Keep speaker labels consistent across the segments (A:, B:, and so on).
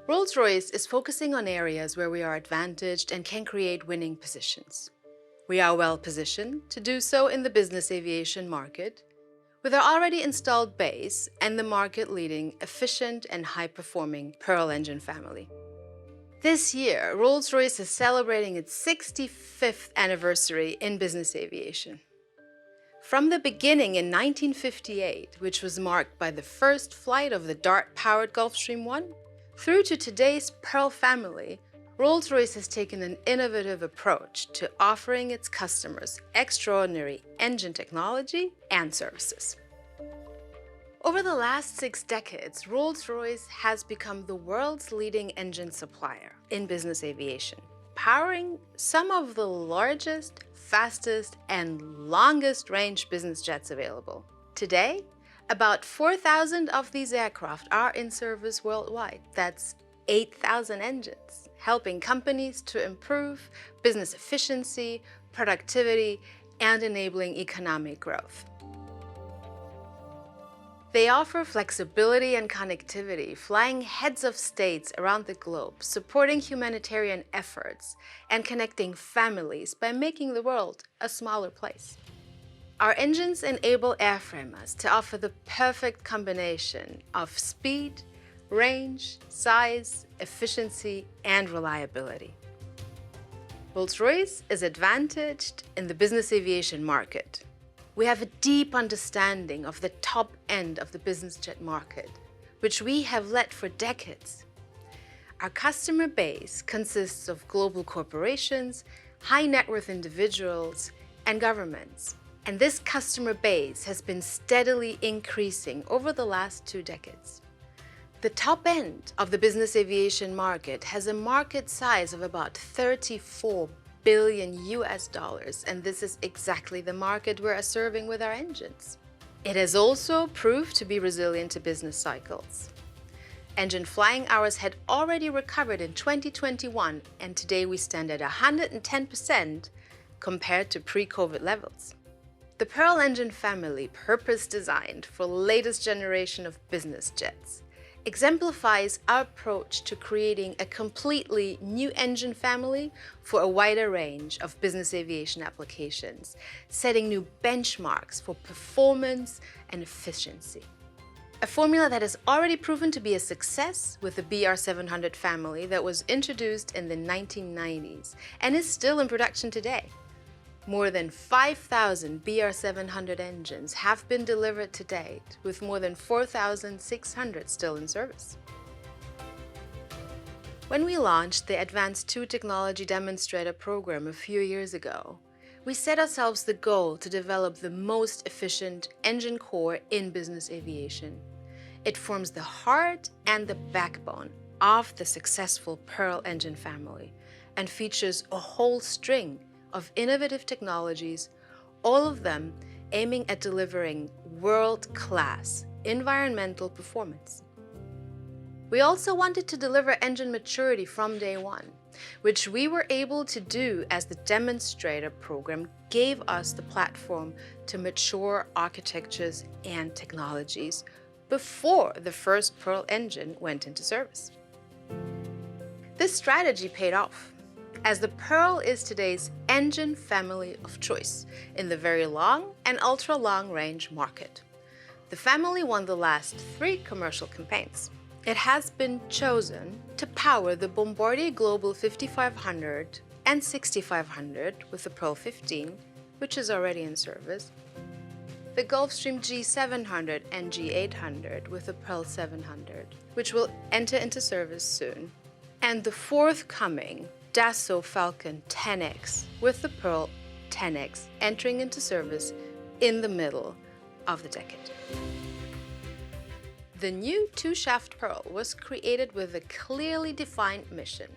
A: Rolls-Royce is focusing on areas where we are advantaged and can create winning positions. We are well positioned to do so in the business aviation market, with our already installed base and the market-leading, efficient and high-performing Pearl engine family. This year, Rolls-Royce is celebrating its 65th anniversary in business aviation. From the beginning in 1958, which was marked by the first flight of the Dart-powered Gulfstream 1, through to today's Pearl family, Rolls-Royce has taken an innovative approach to offering its customers extraordinary engine technology and services. Over the last 6 decades, Rolls-Royce has become the world's leading engine supplier in business aviation, powering some of the largest, fastest, and longest-range business jets available. Today, about 4,000 of these aircraft are in service worldwide. That's 8,000 engines, helping companies to improve business efficiency, productivity, and enabling economic growth. They offer flexibility and connectivity, flying heads of states around the globe, supporting humanitarian efforts, and connecting families by making the world a smaller place. Our engines enable airframers to offer the perfect combination of speed, range, size, efficiency, and reliability. Rolls-Royce is advantaged in the business aviation market. We have a deep understanding of the top end of the business jet market, which we have led for decades. Our customer base consists of global corporations, high net worth individuals, and governments. And this customer base has been steadily increasing over the last 2 decades. The top end of the business aviation market has a market size of about $34 billion, and this is exactly the market we're serving with our engines. It has also proved to be resilient to business cycles. Engine flying hours had already recovered in 2021, and today we stand at 110% compared to pre-COVID levels. The Pearl engine family, purpose-designed for the latest generation of business jets, exemplifies our approach to creating a completely new engine family for a wider range of business aviation applications, setting new benchmarks for performance and efficiency. A formula that has already proven to be a success with the BR700 family that was introduced in the 1990s and is still in production today. More than 5,000 BR700 engines have been delivered to date, with more than 4,600 still in service. When we launched the Advanced 2 Technology Demonstrator program a few years ago, we set ourselves the goal to develop the most efficient engine core in business aviation. It forms the heart and the backbone of the successful Pearl engine family and features a whole string of innovative technologies, all of them aiming at delivering world-class environmental performance. We also wanted to deliver engine maturity from day one, which we were able to do as the demonstrator program gave us the platform to mature architectures and technologies before the first Pearl engine went into service. This strategy paid off, as the Pearl is today's engine family of choice in the very long and ultra-long range market. The family won the last 3 commercial campaigns. It has been chosen to power the Bombardier Global 5500 and 6500 with the Pearl 15, which is already in service, the Gulfstream G700 and G800 with the Pearl 700, which will enter into service soon, and the forthcoming Dassault Falcon 10X with the Pearl 10X entering into service in the middle of the decade. The new 2-shaft Pearl was created with a clearly defined mission.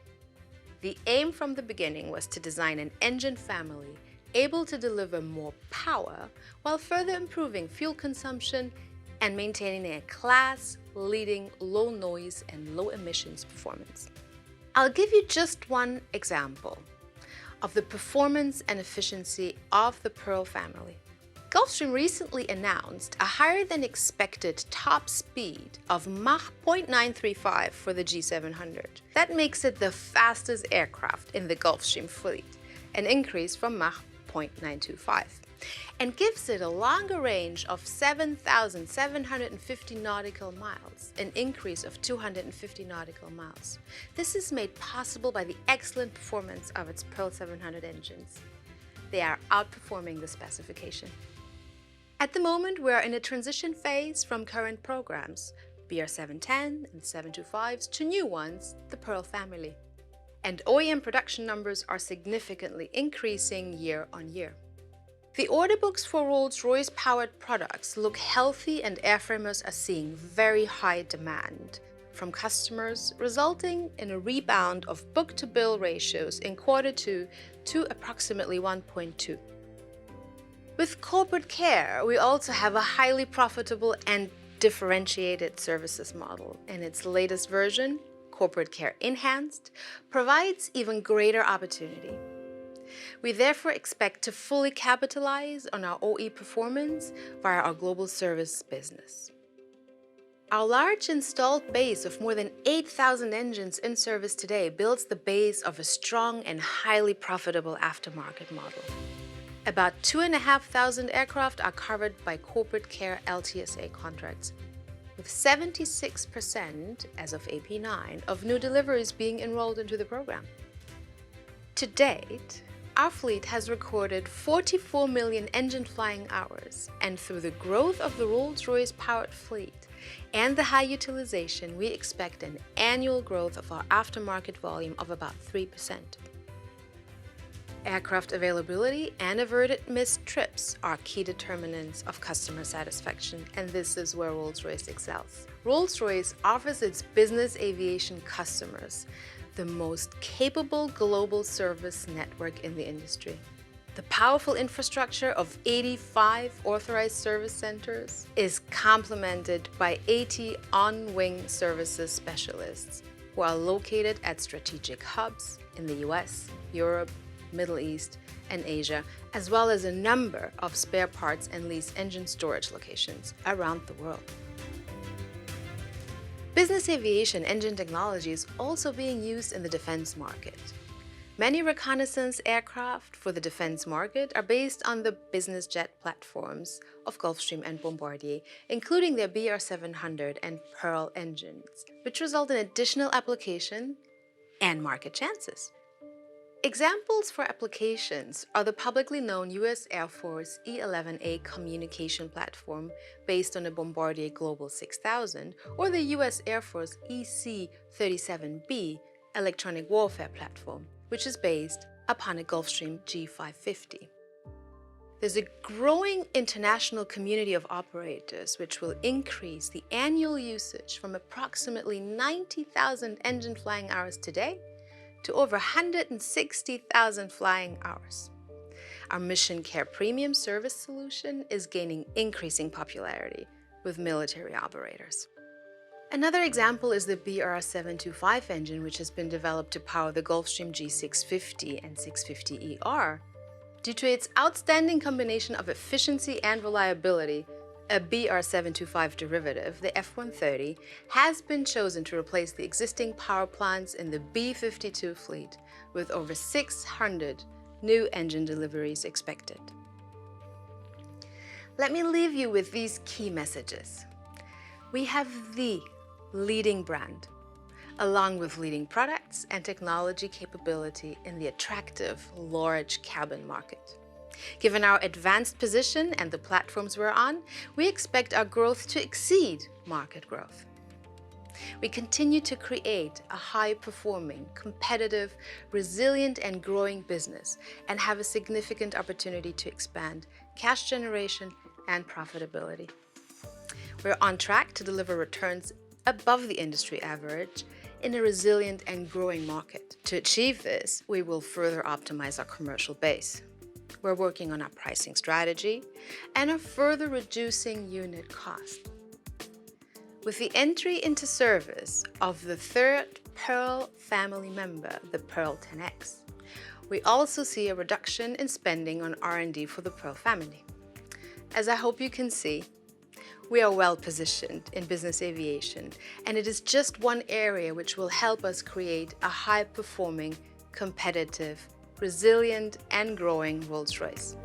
A: The aim from the beginning was to design an engine family able to deliver more power while further improving fuel consumption and maintaining a class-leading low noise and low emissions performance. I'll give you just one example. of the performance and efficiency of the Pearl family. Gulfstream recently announced a higher than expected top speed of Mach 0.935 for the G700. That makes it the fastest aircraft in the Gulfstream fleet, an increase from Mach 0.925, and gives it a longer range of 7,750 nautical miles, an increase of 250 nautical miles. This is made possible by the excellent performance of its Pearl 700 engines. They are outperforming the specification. At the moment, we are in a transition phase from current programs, BR710 and 725s, to new ones, the Pearl family. And OEM production numbers are significantly increasing year on year. The order books for Rolls-Royce powered products look healthy, and airframers are seeing very high demand from customers, resulting in a rebound of book-to-bill ratios in Q2 to approximately 1.2. With corporate care, we also have a highly profitable and differentiated services model. In its latest version, Corporate Care Enhanced provides even greater opportunity. We therefore expect to fully capitalize on our OE performance via our global service business. Our large installed base of more than 8,000 engines in service today builds the base of a strong and highly profitable aftermarket model. About 2,500 aircraft are covered by corporate care LTSA contracts, with 76% as of AP9 of new deliveries being enrolled into the program. To date, our fleet has recorded 44 million engine flying hours, and through the growth of the Rolls-Royce powered fleet and the high utilization, we expect an annual growth of our aftermarket volume of about 3%. Aircraft availability and averted missed trips are key determinants of customer satisfaction, and this is where Rolls-Royce excels. Rolls-Royce offers its business aviation customers the most capable global service network in the industry. The powerful infrastructure of 85 authorized service centers is complemented by 80 on-wing services specialists who are located at strategic hubs in the US, Europe, Middle East, and Asia, as well as a number of spare parts and lease engine storage locations around the world. Business aviation engine technology is also being used in the defense market. Many reconnaissance aircraft for the defense market are based on the business jet platforms of Gulfstream and Bombardier, including their BR700 and Pearl engines, which result in additional application and market chances. Examples for applications are the publicly known US Air Force E-11A communication platform based on a Bombardier Global 6000, or the US Air Force EC-37B electronic warfare platform, which is based upon a Gulfstream G550. There's a growing international community of operators which will increase the annual usage from approximately 90,000 engine flying hours today to over 160,000 flying hours. Our Mission Care Premium service solution is gaining increasing popularity with military operators. Another example is the BR725 engine, which has been developed to power the Gulfstream G650 and 650ER. Due to its outstanding combination of efficiency and reliability, a BR725 derivative, the F-130, has been chosen to replace the existing power plants in the B-52 fleet, with over 600 new engine deliveries expected. Let me leave you with these key messages. We have the leading brand, along with leading products and technology capability in the attractive large cabin market. Given our advanced position and the platforms we're on, we expect our growth to exceed market growth. We continue to create a high-performing, competitive, resilient, and growing business, and have a significant opportunity to expand cash generation and profitability. We're on track to deliver returns above the industry average in a resilient and growing market. To achieve this, we will further optimize our commercial base. We're working on our pricing strategy and are further reducing unit cost. With the entry into service of the third Pearl family member, the Pearl 10X, We also see a reduction in spending on R&D for the Pearl family. As I hope you can see, we are well positioned in business aviation, and it is just one area which will help us create a high-performing, competitive, resilient, and growing Rolls-Royce.